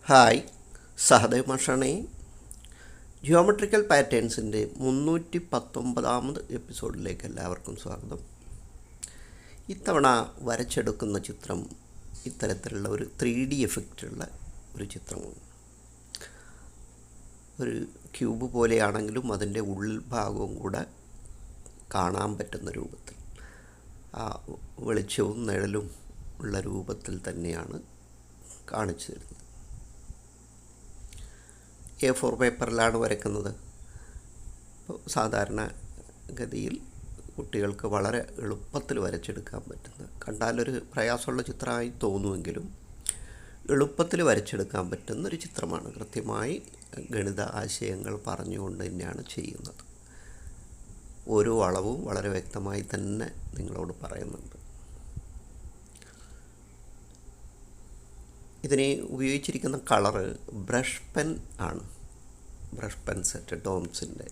Hi, Sahadev മാഷാണേ. Geometrical പാറ്റേൺസിൻ്റെ 319 എപ്പിസോഡിലേക്ക് എല്ലാവർക്കും സ്വാഗതം. ഇത്തവണ വരച്ചെടുക്കുന്ന ചിത്രം ഇത്തരത്തിലുള്ള ഒരു 3D എഫക്റ്റുള്ള ഒരു ചിത്രമാണ്. ഒരു ക്യൂബ് പോലെയാണെങ്കിലും അതിൻ്റെ ഉൾഭാഗവും കൂടെ കാണാൻ പറ്റുന്ന രൂപത്തിൽ, ആ വെളിച്ചവും നിഴലും ഉള്ള രൂപത്തിൽ തന്നെയാണ് കാണിച്ചു തരുന്നത്. A4 പേപ്പറിലാണ് വരയ്ക്കുന്നത്. സാധാരണ ഗതിയിൽ കുട്ടികൾക്ക് വളരെ എളുപ്പത്തിൽ വരച്ചെടുക്കാൻ പറ്റുന്ന, കണ്ടാലൊരു പ്രയാസമുള്ള ചിത്രമായി തോന്നുമെങ്കിലും എളുപ്പത്തിൽ വരച്ചെടുക്കാൻ പറ്റുന്നൊരു ചിത്രമാണ്. കൃത്യമായി ഗണിത ആശയങ്ങൾ പറഞ്ഞുകൊണ്ട് തന്നെയാണ് ചെയ്യുന്നത്. ഓരോ അളവും വളരെ വ്യക്തമായി തന്നെ നിങ്ങളോട് പറയുന്നുണ്ട്. ഇതിന് ഉപയോഗിച്ചിരിക്കുന്ന കളറ് ബ്രഷ് പെൻ ആണ്. ബ്രഷ് പെൻ സെറ്റ് ഡോംസിൻ്റെ.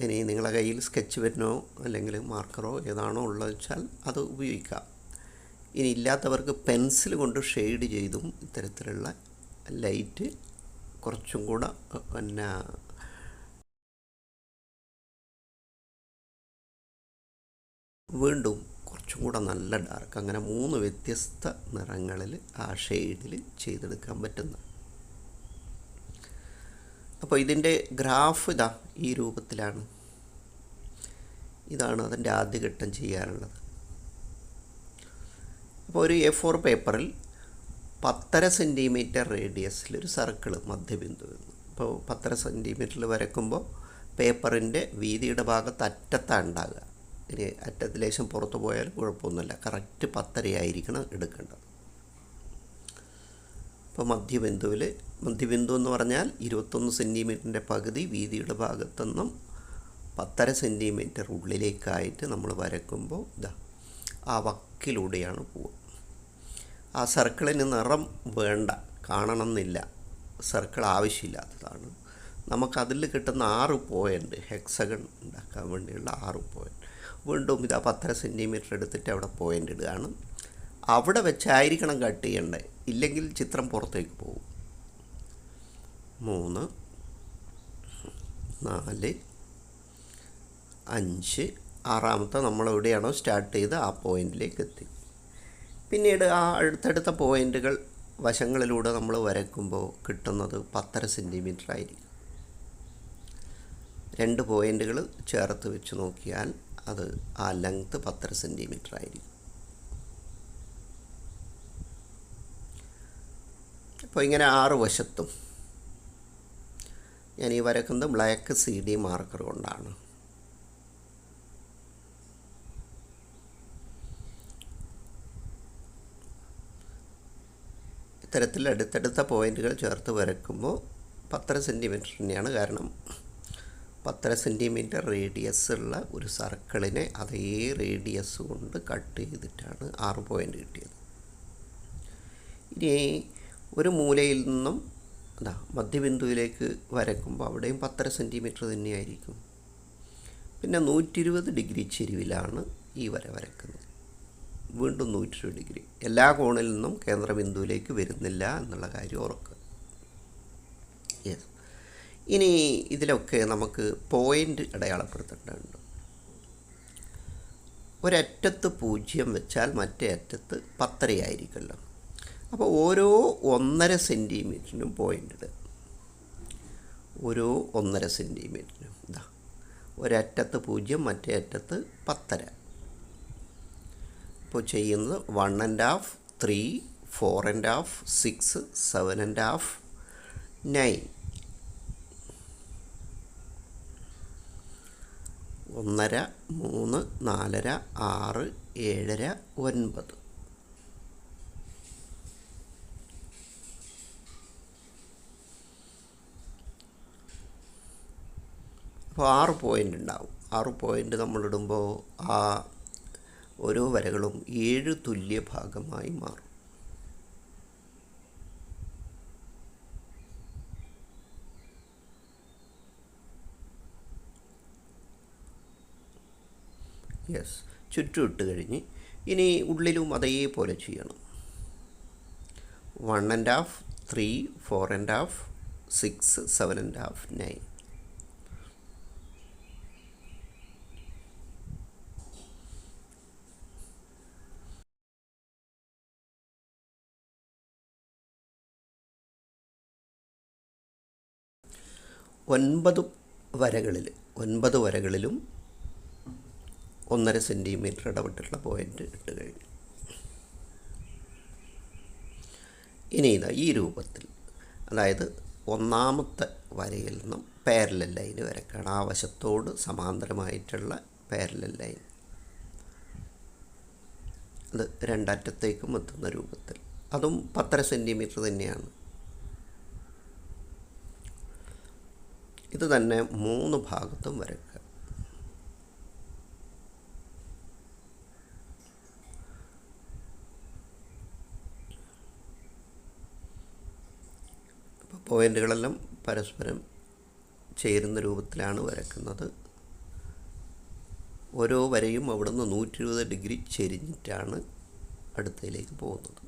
ഇനി നിങ്ങളുടെ കയ്യിൽ സ്കെച്ച് പെന്നോ അല്ലെങ്കിൽ മാർക്കറോ ഏതാണോ ഉള്ളത് വെച്ചാൽ അത് ഉപയോഗിക്കാം. ഇനി ഇല്ലാത്തവർക്ക് പെൻസിൽ കൊണ്ട് ഷെയ്ഡ് ചെയ്തും ഇത്തരത്തിലുള്ള ലൈറ്റ് കുറച്ചും കൂടെ വീണ്ടും കുറച്ചും കൂടെ നല്ല ഡാർക്ക്, അങ്ങനെ 3 വ്യത്യസ്ത നിറങ്ങളിൽ ആ ഷെയ്ഡിൽ ചെയ്തെടുക്കാൻ പറ്റുന്ന. അപ്പോൾ ഇതിൻ്റെ ഗ്രാഫ് ഈ രൂപത്തിലാണ്. ഇതാണ് അതിൻ്റെ ആദ്യഘട്ടം ചെയ്യാനുള്ളത്. അപ്പോൾ ഒരു A4 പേപ്പറിൽ 10.5 സെൻറ്റിമീറ്റർ റേഡിയസിലൊരു സർക്കിൾ മധ്യബിന്ദു വരുന്നു. അപ്പോൾ 10.5 സെൻറ്റിമീറ്ററിൽ വരയ്ക്കുമ്പോൾ പേപ്പറിൻ്റെ വീതിയുടെ ഭാഗത്ത് അറ്റത്താണ് ഉണ്ടാകുക. ഇനി അറ്റത്ത് ലേശം പുറത്ത് പോയാലും കുഴപ്പമൊന്നുമില്ല. കറക്റ്റ് 10.5 ആയിരിക്കണം എടുക്കേണ്ടത്. അപ്പോൾ മധ്യബിന്ദു എന്ന് പറഞ്ഞാൽ 21 സെൻറ്റിമീറ്ററിൻ്റെ പകുതി വീതിയുടെ ഭാഗത്തുനിന്നും 10.5 സെൻറ്റിമീറ്റർ ഉള്ളിലേക്കായിട്ട് നമ്മൾ വരയ്ക്കുമ്പോൾ ആ വക്കിലൂടെയാണ് പോവുക. ആ സർക്കിളിന് നിറം വേണ്ട, കാണണമെന്നില്ല, സർക്കിൾ ആവശ്യമില്ലാത്തതാണ്. നമുക്കതിൽ കിട്ടുന്ന 6 പോയിൻ്റ്, ഹെക്സഗൺ ഉണ്ടാക്കാൻ വേണ്ടിയുള്ള 6 പോയിൻ്റ്. വീണ്ടും 10.5 സെൻറ്റിമീറ്റർ എടുത്തിട്ട് അവിടെ പോയിൻ്റ് ഇടുകയാണ്. അവിടെ വെച്ചായിരിക്കണം കട്ട് ചെയ്യേണ്ടത്, ഇല്ലെങ്കിൽ ചിത്രം പുറത്തേക്ക് പോകും. 3, 4, 5, 6ാമത്തെ നമ്മൾ എവിടെയാണോ സ്റ്റാർട്ട് ചെയ്ത് ആ പോയിൻറ്റിലേക്ക് എത്തി. പിന്നീട് ആ അടുത്തടുത്ത പോയിൻറ്റുകൾ വശങ്ങളിലൂടെ നമ്മൾ വരയ്ക്കുമ്പോൾ കിട്ടുന്നത് 10.5 സെൻറ്റിമീറ്റർ ആയിരിക്കും. 2 പോയിൻറ്റുകൾ ചേർത്ത് വെച്ച് നോക്കിയാൽ അത് ആ ലെങ്ത്ത് 10.5 സെൻറ്റിമീറ്റർ ആയിരിക്കും. അപ്പോൾ ഇങ്ങനെ 6 വശത്തും ഞാൻ ഈ വരക്കുന്നത് ബ്ലാക്ക് CD മാർക്കർ കൊണ്ടാണ്. ഇത്തരത്തിൽ അടുത്തടുത്ത പോയിൻറ്റുകൾ ചേർത്ത് വരയ്ക്കുമ്പോൾ 10.5 സെൻറ്റിമീറ്റർ തന്നെയാണ്. കാരണം 10.5 സെൻറ്റിമീറ്റർ റേഡിയസ് ഉള്ള ഒരു സർക്കിളിനെ അതേ റേഡിയസ് കൊണ്ട് കട്ട് ചെയ്തിട്ടാണ് 6 പോയിൻ്റ് കിട്ടിയത്. ഇനി ഒരു മൂലയിൽ നിന്നും മധ്യബിന്ദുവിലേക്ക് വരയ്ക്കുമ്പോൾ അവിടെയും 10.5 സെൻറ്റിമീറ്റർ തന്നെയായിരിക്കും. പിന്നെ 120 ഡിഗ്രി ചെരിവിലാണ് ഈ വരയ്ക്കുന്നത്. വീണ്ടും 120 ഡിഗ്രി. എല്ലാ കോണിൽ നിന്നും കേന്ദ്രബിന്ദുവിലേക്ക് വരുന്നില്ല എന്നുള്ള കാര്യം ഓർക്കുക. യെസ്. ഇനി ഇതിലൊക്കെ നമുക്ക് പോയിൻ്റ് അടയാളപ്പെടുത്തേണ്ടതുണ്ട്. ഒരറ്റത്ത് 0 വെച്ചാൽ മറ്റേ അറ്റത്ത് 10.5 ആയിരിക്കുമല്ലോ. അപ്പോൾ ഓരോ 1.5 സെൻറ്റിമീറ്ററിനും പോയിൻ്റ് ഇടുക. ഓരോ 1.5 സെൻറ്റിമീറ്ററിനും ഒരറ്റത്ത് 0, മറ്റേ അറ്റത്ത് 10.5. ഇപ്പോൾ ചെയ്യുന്നത് 1.5, 3, 4.5, 6, 7.5, 9. 1.5, 3, 4.5, 6, 7.5, 9. അപ്പോൾ 6 പോയിൻ്റ് ഉണ്ടാവും. 6 പോയിൻ്റ് നമ്മളിടുമ്പോൾ ആ ഓരോ വരകളും 7 തുല്യ ഭാഗമായി മാറും. യെസ്, ചുറ്റും ഇട്ട് കഴിഞ്ഞ് ഇനി ഉള്ളിലും അതേപോലെ ചെയ്യണം. 1.5, 3, 4.5, 6, 7.5, 9. ഒൻപത് വരകളിലും 1.5 സെൻറ്റിമീറ്റർ ഇടവിട്ടുള്ള പോയിൻ്റ് ഇട്ട് കഴിഞ്ഞു. ഇനി ഇതാ ഈ രൂപത്തിൽ, അതായത് ഒന്നാമത്തെ വരയിൽ നിന്നും പാരലൽ ലൈൻ വരയ്ക്കുകയാണ്. ആ വശത്തോട് സമാന്തരമായിട്ടുള്ള പാരലൽ ലൈൻ, അത് രണ്ടറ്റത്തേക്കും എത്തുന്ന രൂപത്തിൽ, അതും 10.5 സെൻറ്റിമീറ്റർ തന്നെയാണ്. ഇത് തന്നെ 3 ഭാഗത്തും വരയ്ക്കുക. അപ്പോൾ പോയിൻ്റുകളെല്ലാം പരസ്പരം ചേരുന്ന രൂപത്തിലാണ് വരയ്ക്കുന്നത്. ഓരോ വരയും അവിടുന്ന് 120 ഡിഗ്രി ചെരിഞ്ഞിട്ടാണ് അടുത്തതിലേക്ക് പോകുന്നത്.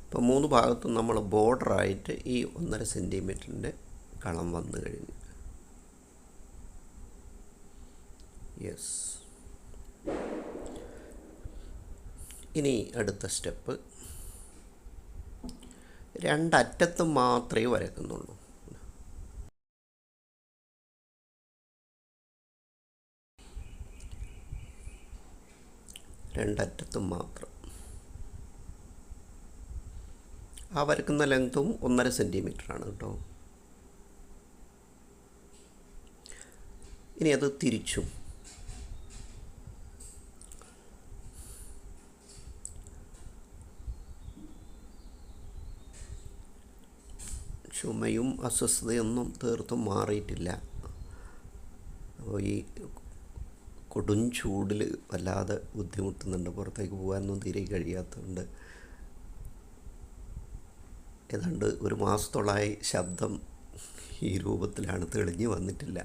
ഇപ്പോൾ 3 ഭാഗത്തും നമ്മൾ ബോർഡറായിട്ട് ഈ 1.5 സെൻറ്റിമീറ്ററിൻ്റെ കളം വന്നു കഴിഞ്ഞു. യെസ്. ഇനി അടുത്ത സ്റ്റെപ്പ്, രണ്ടറ്റത്തും മാത്രമേ വരയ്ക്കുന്നുള്ളൂ. രണ്ടറ്റത്തും മാത്രം. ആ വരയ്ക്കുന്ന ലെങ്ത്തും 1.5 സെൻറ്റിമീറ്ററാണ് കേട്ടോ. ഇനി അത് തിരിച്ചും ചുമയും അസ്വസ്ഥതയൊന്നും തീർത്തും മാറിയിട്ടില്ല. അപ്പോൾ ഈ കൊടും ചൂടിൽ വല്ലാതെ ബുദ്ധിമുട്ടുന്നുണ്ട്. പുറത്തേക്ക് പോകാനൊന്നും തീരെ കഴിയാത്തതുകൊണ്ട് ഏതാണ്ട് 1 മാസത്തോളമായി ശബ്ദം ഈ രൂപത്തിലാണ്, തെളിഞ്ഞു വന്നിട്ടില്ല.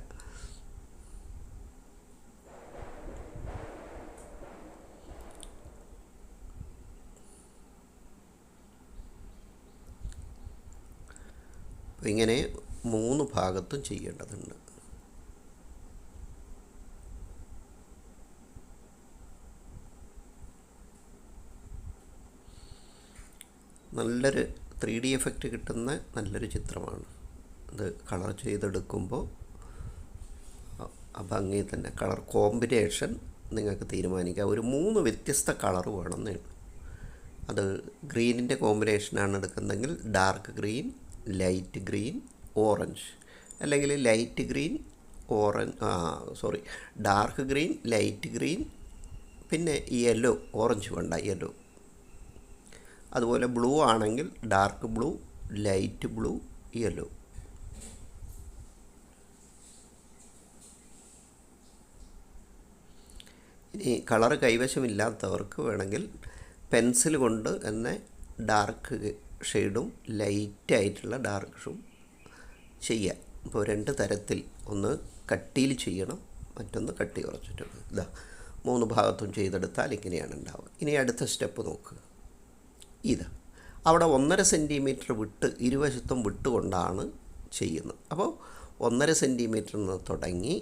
അപ്പോൾ ഇങ്ങനെ 3 ഭാഗത്തും ചെയ്യേണ്ടതുണ്ട്. നല്ലൊരു 3D എഫക്റ്റ് കിട്ടുന്ന നല്ലൊരു ചിത്രമാണ്. അത് കളർ ചെയ്തെടുക്കുമ്പോൾ ആ ഭംഗി തന്നെ. കളർ കോമ്പിനേഷൻ നിങ്ങൾക്ക് തീരുമാനിക്കാം. ഒരു 3 വ്യത്യസ്ത കളർ വേണമെന്നേ ഉള്ളൂ. അത് ഗ്രീനിൻ്റെ കോമ്പിനേഷനാണ് എടുക്കുന്നതെങ്കിൽ dark green, light green, orange, അല്ലെങ്കിൽ light green, dark green, light green, പിന്നെ യെല്ലോ, ഓറഞ്ച് വേണ്ട, യെല്ലോ. അതുപോലെ ബ്ലൂ ആണെങ്കിൽ dark blue, light blue, yellow. ഇനി കളർ കൈവശമില്ലാത്തവർക്ക് വേണമെങ്കിൽ പെൻസിൽ കൊണ്ട് തന്നെ ഡാർക്ക് ഷെയ്ഡും ലൈറ്റായിട്ടുള്ള ഡാർക്ക് ഷും ചെയ്യാം. ഇപ്പോൾ 2 തരത്തിൽ, ഒന്ന് കട്ടിയിൽ ചെയ്യണം, മറ്റൊന്ന് കട്ടി കുറച്ചിട്ടുണ്ട്. ഇതാ 3 ഭാഗത്തും ചെയ്തെടുത്താൽ ഇങ്ങനെയാണ് ഉണ്ടാവുക. ഇനി അടുത്ത സ്റ്റെപ്പ് നോക്കുക. ഇത് അവിടെ 1.5 സെൻറ്റിമീറ്റർ വിട്ട്, ഇരുവശത്തും വിട്ടുകൊണ്ടാണ് ചെയ്യുന്നത്. അപ്പോൾ 1.5 സെൻറ്റിമീറ്ററിൽ നിന്ന് തുടങ്ങി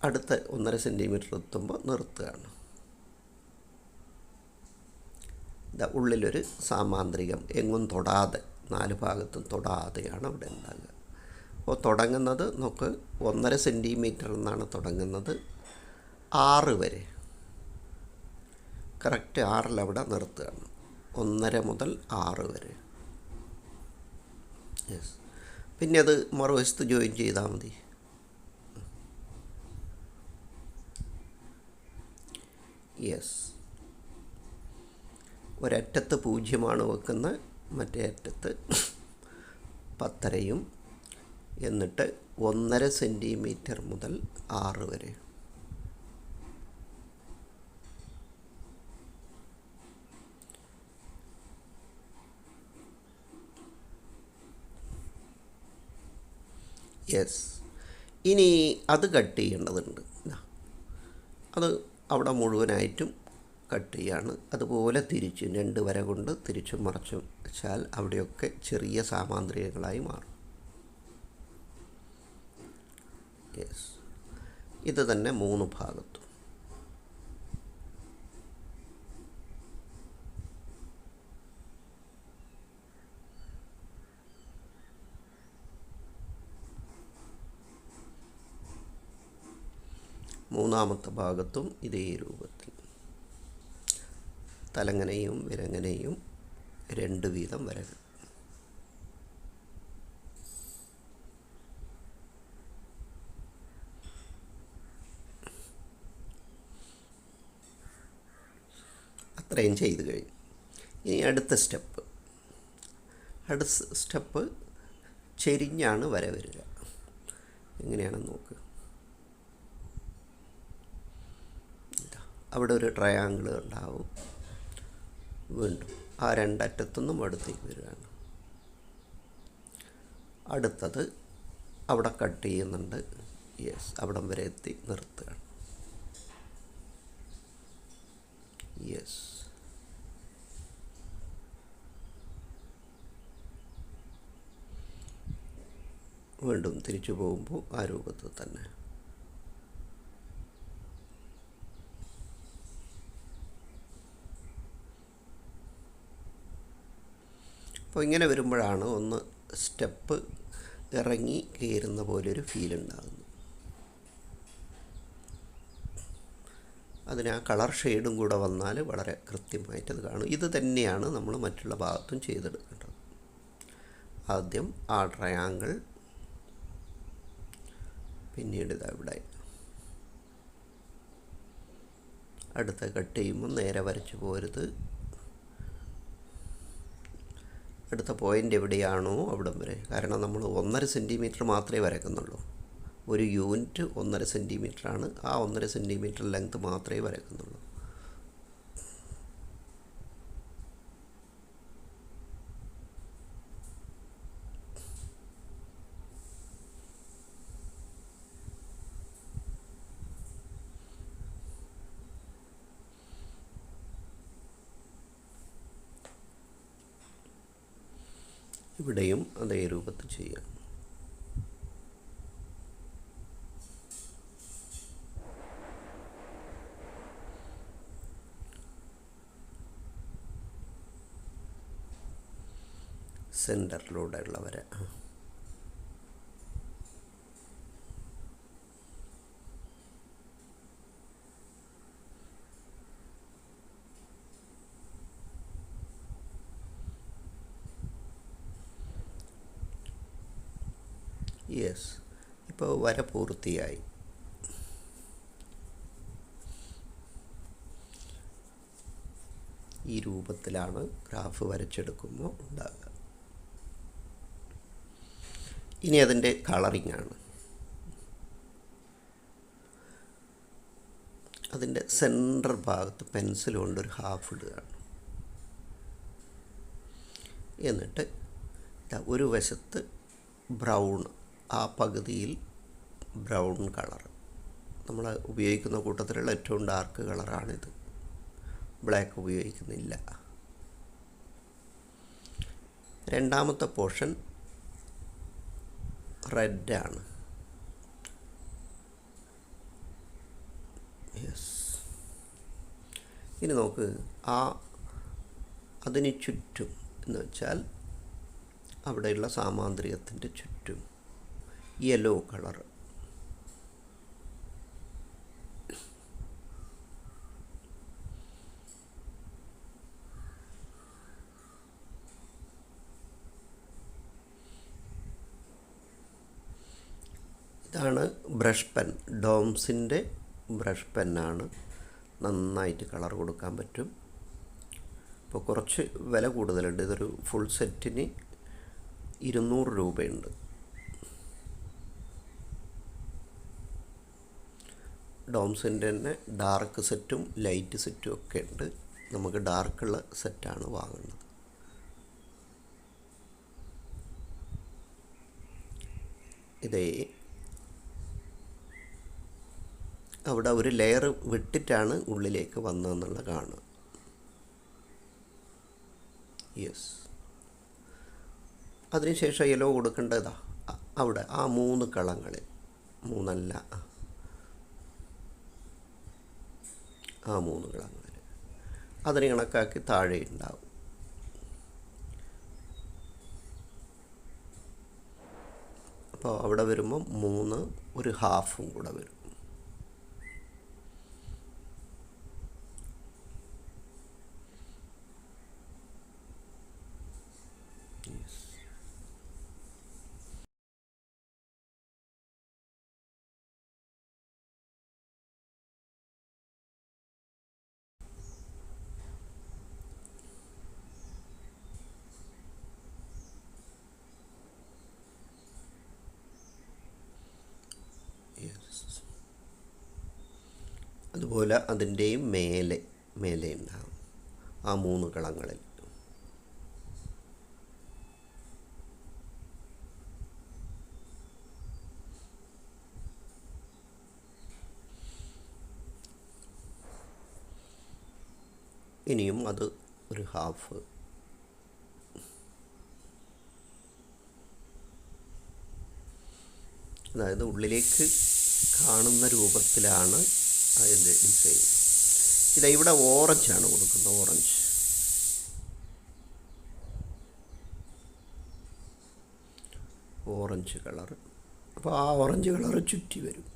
അടുത്ത 1.5 സെൻറ്റിമീറ്റർ എത്തുമ്പോൾ നിർത്തുകയാണ്. ഇതാ ഉള്ളിലൊരു സാമാന്ത്രികം, എങ്ങും തൊടാതെ, 4 ഭാഗത്തും തൊടാതെയാണ് അവിടെ ഉണ്ടാകുക. അപ്പോൾ തുടങ്ങുന്നത് നമുക്ക് 1.5 സെൻറ്റിമീറ്റർ എന്നാണ് തുടങ്ങുന്നത്. 6 വരെ കറക്റ്റ് 6 അവിടെ നിർത്തുകയാണ്. 1.5 മുതൽ 6 വരെ. യെസ്. പിന്നെ അത് മറുവശത്ത് ജോയിൻ ചെയ്താൽ മതി. യെസ്. ഒരറ്റത്ത് 0 വെക്കുന്നത്, മറ്റേ അറ്റത്ത് 10.5, എന്നിട്ട് 1.5 സെൻറ്റിമീറ്റർ മുതൽ 6 വരെ. യെസ്. ഇനി അത് കട്ട് ചെയ്യേണ്ടതുണ്ട്. അത് അവിടെ മുഴുവനായിട്ടും കട്ട് ചെയ്യാണ്. അതുപോലെ തിരിച്ചും 2 വര കൊണ്ട് തിരിച്ചും മറിച്ചും വെച്ചാൽ അവിടെയൊക്കെ ചെറിയ സാമാന്ത്രികങ്ങളായി മാറും. യെസ്, ഇത് തന്നെ 3 ഭാഗത്തും. മൂന്നാമത്തെ ഭാഗത്തും ഇതേ രൂപത്തിൽ തലങ്ങനെയും വിലങ്ങനെയും 2 വീതം വരകൾ. അത്രയും ചെയ്ത് കഴിഞ്ഞു. ഇനി അടുത്ത സ്റ്റെപ്പ് ചെരിഞ്ഞാണ് വര വരിക. എങ്ങനെയാണെന്ന് നോക്കുക. അവിടെ ഒരു ട്രയാങ്കിൾ ഉണ്ടാവും. വീണ്ടും ആ 2 അറ്റത്തുനിന്നും അടുത്തേക്ക് വരികയാണ്. അടുത്തത് അവിടെ കട്ട് ചെയ്യുന്നുണ്ട്. യെസ്, അവിടം വരെ എത്തി നിർത്തുകയാണ്. യെസ്, വീണ്ടും തിരിച്ചു പോകുമ്പോൾ ആ രൂപത്തിൽ തന്നെ. അപ്പോൾ ഇങ്ങനെ വരുമ്പോഴാണ് ഒന്ന് സ്റ്റെപ്പ് ഇറങ്ങി കയറുന്ന പോലൊരു ഫീൽ ഉണ്ടാകുന്നത്. അതിന് ആ കളർ ഷെയ്ഡും കൂടെ വന്നാൽ വളരെ കൃത്യമായിട്ടത് കാണും. ഇത് തന്നെയാണ് നമ്മൾ മറ്റുള്ള ഭാഗത്തും ചെയ്തെടുക്കേണ്ടത്. ആദ്യം ആ ട്രയാങ്കിൾ, പിന്നീട് ഇതവിടെ അടുത്ത കട്ട് ചെയ്യുമ്പോൾ നേരെ വരച്ച് പോരുത്. അടുത്ത പോയിൻ്റ് എവിടെയാണോ അവിടം വരെ. കാരണം നമ്മൾ 1.5 സെൻറ്റിമീറ്റർ മാത്രമേ വരയ്ക്കുന്നുള്ളൂ. ഒരു യൂണിറ്റ് 1.5 സെൻറ്റിമീറ്ററാണ്. ആ 1.5 സെൻറ്റിമീറ്റർ ലെങ്ത് മാത്രമേ വരയ്ക്കുന്നുള്ളൂ. ഇവിടെയും അതേ രൂപത്തിൽ ചെയ്യാം. സെൻറ്ററിലൂടെയുള്ള വര. യെസ്, ഇപ്പോൾ വര പൂർത്തിയായി. ഈ രൂപത്തിലാണ് ഗ്രാഫ് വരച്ചെടുക്കുമ്പോൾ ഉണ്ടാകുക. ഇനി അതിൻ്റെ കളറിംഗ് ആണ്. അതിൻ്റെ സെൻറ്റർ ഭാഗത്ത് പെൻസിൽ കൊണ്ടൊരു ഹാഫ് ഇടുകയാണ്. എന്നിട്ട് ഒരു വശത്ത് ബ്രൗൺ, ആ പകുതിയിൽ ബ്രൗൺ കളർ, നമ്മൾ ഉപയോഗിക്കുന്ന കൂട്ടത്തിലുള്ള ഏറ്റവും ഡാർക്ക് കളറാണിത്. ബ്ലാക്ക് ഉപയോഗിക്കുന്നില്ല. രണ്ടാമത്തെ പോർഷൻ റെഡാണ്. യെസ്, ഇനി നോക്ക്, അതിന് ചുറ്റും എന്ന് വെച്ചാൽ അവിടെയുള്ള സാമാന്ത്രികത്തിൻ്റെ ചുറ്റും യെല്ലോ കളർ. ഇതാണ് ബ്രഷ് പെൻ. ഡോംസിൻ്റെ ബ്രഷ് പെന്നാണ്. നന്നായിട്ട് കളർ കൊടുക്കാൻ പറ്റും. ഇപ്പോൾ കുറച്ച് വില കൂടുതലുണ്ട്. ഇതൊരു ഫുൾ സെറ്റിന് 200 രൂപയുണ്ട്. ഡോംസിൻ്റെ തന്നെ ഡാർക്ക് സെറ്റും ലൈറ്റ് സെറ്റും ഒക്കെ ഉണ്ട്. നമുക്ക് ഡാർക്കുള്ള സെറ്റാണ് വാങ്ങുന്നത്. ഇതേ അവിടെ ഒരു ലെയർ വിട്ടിട്ടാണ് ഉള്ളിലേക്ക് വന്നതെന്നുള്ള കാണുക. യെസ്. അതിനുശേഷം യെല്ലോ കൊടുക്കേണ്ടതാ അവിടെ ആ 3 കളങ്ങളിൽ, 3 ആ 3 കളങ്ങളിൽ അതിന് കണക്കാക്കി താഴെ ഉണ്ടാവും. അപ്പോൾ അവിടെ വരുമ്പം 3 ഒരു ഹാഫും കൂടെ വരും. അതുപോലെ അതിൻ്റെയും മേലെ ഉണ്ടാകും ആ 3 കളങ്ങളിൽ. ഇനിയും അത് ഒരു ഹാഫ്. അതായത് ഉള്ളിലേക്ക് കാണുന്ന രൂപത്തിലാണ് അതിൻ്റെ ഡിസൈൻ. ഇവിടെ ഓറഞ്ചാണ് കൊടുക്കുന്നത്, ഓറഞ്ച് കളർ. അപ്പോൾ ആ ഓറഞ്ച് കളർ ചുറ്റി വരും.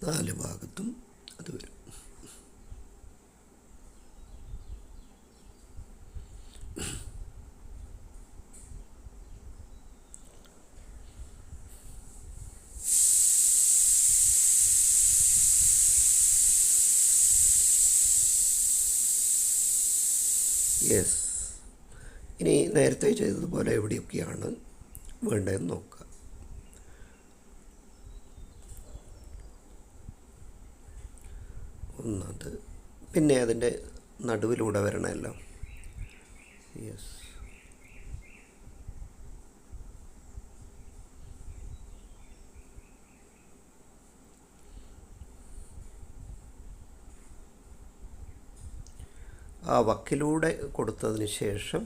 നാല് ഭാഗത്തും അത് വരും. യെസ്. ഇനി നേരത്തെ ചെയ്തതുപോലെ എവിടെയൊക്കെയാണ് വേണ്ടതെന്ന് നോക്കുക. ഒന്നത് പിന്നെ അതിൻ്റെ നടുവിലൂടെ വരണമല്ലോ. യെസ്. ആ വക്കിലൂടെ കൊടുത്തതിന് ശേഷം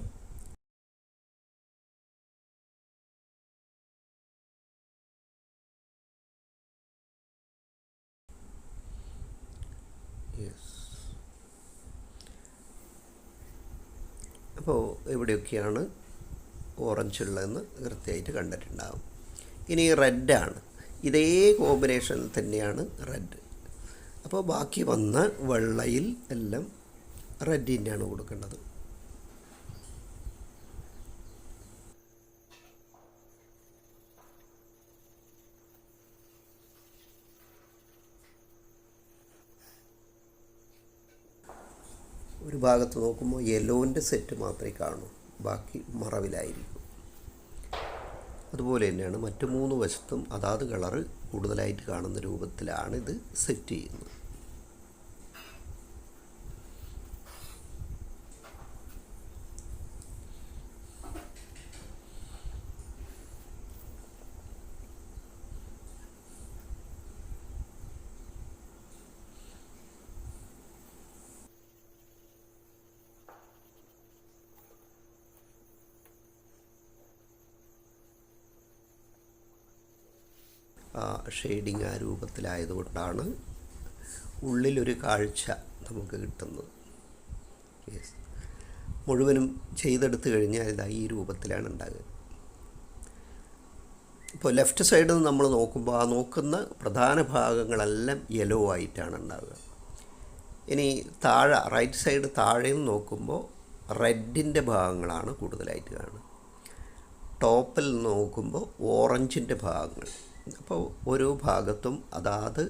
അപ്പോൾ എവിടെയൊക്കെയാണ് ഓറഞ്ച് ഉള്ളതെന്ന് കൃത്യമായിട്ട് കണ്ടിട്ടുണ്ടാകും. ഇനി റെഡാണ്, ഇതേ കോമ്പിനേഷനിൽ തന്നെയാണ് റെഡ്. അപ്പോൾ ബാക്കി വന്ന വെള്ളയിൽ എല്ലാം റെഡിൻ്റെയാണ് കൊടുക്കേണ്ടത്. ഒരു ഭാഗത്ത് നോക്കുമ്പോൾ യെല്ലോൻ്റെ സെറ്റ് മാത്രമേ കാണൂ, ബാക്കി മറവിലായിരിക്കും. അതുപോലെ തന്നെയാണ് മറ്റു 3 വശത്തും അതാത് കളറ് കൂടുതലായിട്ട് കാണുന്ന രൂപത്തിലാണ് ഇത് സെറ്റ് ചെയ്യുന്നത്. ഷെയ്ഡിങ് ആ രൂപത്തിലായതുകൊണ്ടാണ് ഉള്ളിലൊരു കാഴ്ച നമുക്ക് കിട്ടുന്നത്. യെസ്. മുഴുവനും ചെയ്തെടുത്ത് കഴിഞ്ഞാൽ ഇതാ ഈ രൂപത്തിലാണ് ഉണ്ടാകുക. ഇപ്പോൾ ലെഫ്റ്റ് സൈഡിൽ നിന്ന് നമ്മൾ നോക്കുമ്പോൾ ആ നോക്കുന്ന പ്രധാന ഭാഗങ്ങളെല്ലാം യെല്ലോ ആയിട്ടാണ് ഉണ്ടാവുക. ഇനി താഴെ റൈറ്റ് സൈഡ് താഴെ നിന്ന് നോക്കുമ്പോൾ റെഡിൻ്റെ ഭാഗങ്ങളാണ് കൂടുതലായിട്ട് കാണുക. ടോപ്പിൽ നോക്കുമ്പോൾ ഓറഞ്ചിൻ്റെ ഭാഗങ്ങൾ. അപ്പോൾ ഓരോ ഭാഗത്തും അതാത്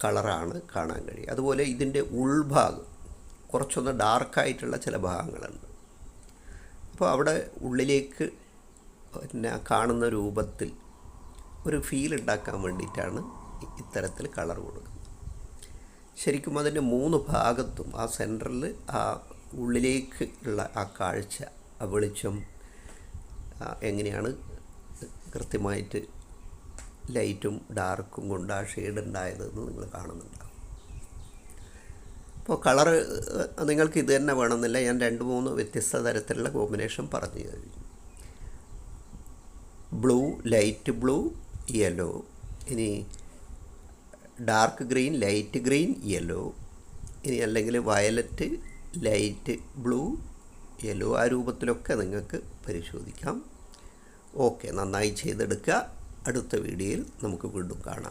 കളറാണ് കാണാൻ കഴിയുക. അതുപോലെ ഇതിൻ്റെ ഉൾഭാഗം കുറച്ചൊന്ന് ഡാർക്കായിട്ടുള്ള ചില ഭാഗങ്ങളുണ്ട്. അപ്പോൾ അവിടെ ഉള്ളിലേക്ക് പിന്നെ കാണുന്ന രൂപത്തിൽ ഒരു ഫീൽ ഉണ്ടാക്കാൻ വേണ്ടിയിട്ടാണ് ഇത്തരത്തിൽ കളർ കൊടുക്കുന്നത്. ശരിക്കും അതിൻ്റെ 3 ഭാഗത്തും ആ സെൻറ്ററിൽ ആ ഉള്ളിലേക്ക് ഉള്ള ആ കാഴ്ച, ആ വെളിച്ചം എങ്ങനെയാണ് കൃത്യമായിട്ട് ലൈറ്റും ഡാർക്കും കൊണ്ട് ആ ഷെയ്ഡ് ഉണ്ടായതെന്ന് നിങ്ങൾ കാണുന്നുണ്ടാവും. അപ്പോൾ കളറ് നിങ്ങൾക്ക് ഇത് തന്നെ വേണമെന്നില്ല, ഞാൻ 2-3 വ്യത്യസ്ത തരത്തിലുള്ള കോമ്പിനേഷൻ പറഞ്ഞു കഴിഞ്ഞു. ബ്ലൂ, ലൈറ്റ് ബ്ലൂ, യെല്ലോ, ഇനി dark green, light green, yellow, ഇനി അല്ലെങ്കിൽ വയലറ്റ്, ലൈറ്റ് ബ്ലൂ, യെല്ലോ, ആ രൂപത്തിലൊക്കെ നിങ്ങൾക്ക് പരിശോധിക്കാം. ഓക്കെ, നന്നായി ചെയ്തെടുക്കുക. അടുത്ത വീഡിയോയിൽ നമുക്ക് വീണ്ടും കാണാം.